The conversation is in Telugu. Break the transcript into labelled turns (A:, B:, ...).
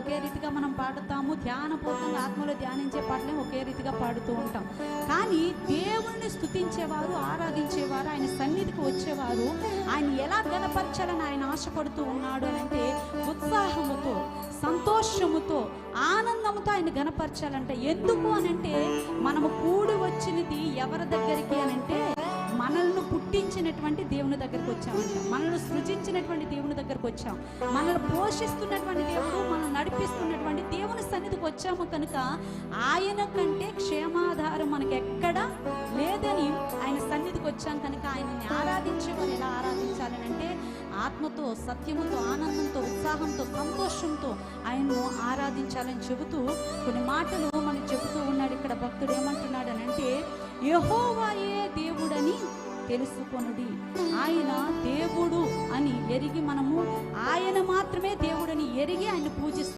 A: ఒకే రీతిగా మనం పాడుతాము, ధ్యానపూర్వకంగా ఆత్మలో ధ్యానించే పాటలే ఒకే రీతిగా పాడుతూ ఉంటాం. కానీ దేవుణ్ణి స్తుతించేవారు, ఆరాధించేవారు, ఆయన సన్నిధికి వచ్చేవారు ఆయన ఎలా గణపరచాలని ఆయన ఆశపడుతూ ఉన్నాడు అని అంటే ఉత్సాహముతో, సంతోషముతో, ఆనందంతో ఆయన గణపరచాలంట. ఎందుకు అనంటే మనము కూడి వచ్చినది ఎవరి దగ్గరికి అనంటే మనల్ని పుట్టించినటువంటి దేవుని దగ్గరికి వచ్చామంట. మనల్ని సృజించినటువంటి దేవుని దగ్గరకు వచ్చాం. మనల్ని పోషిస్తున్నటువంటి దేవుడు, మనం నడిపిస్తున్నటువంటి దేవుని సన్నిధికి వచ్చాము కనుక ఆయన కంటే క్షేమాధారం మనకి ఎక్కడా లేదని ఆయన సన్నిధికి వచ్చాం కనుక ఆయనని ఆరాధించేవారు ఎలా ఆరాధించాలని అంటే ఆత్మతో, సత్యముతో, ఆనందంతో, ఉత్సాహంతో, సంతోషంతో ఆయన్ను ఆరాధించాలని చెబుతూ కొన్ని మాటలు మనకు చెబుతూ ఉన్నాడు. ఇక్కడ భక్తుడు ఏమంటున్నాడు అని అంటే యెహోవాయే దేవుడని తెలుసుకొనుడి. ఆయన దేవుడు అని ఎరిగి మనము ఆయన మాత్రమే దేవుడని ఎరిగి ఆయన పూజిస్తాం.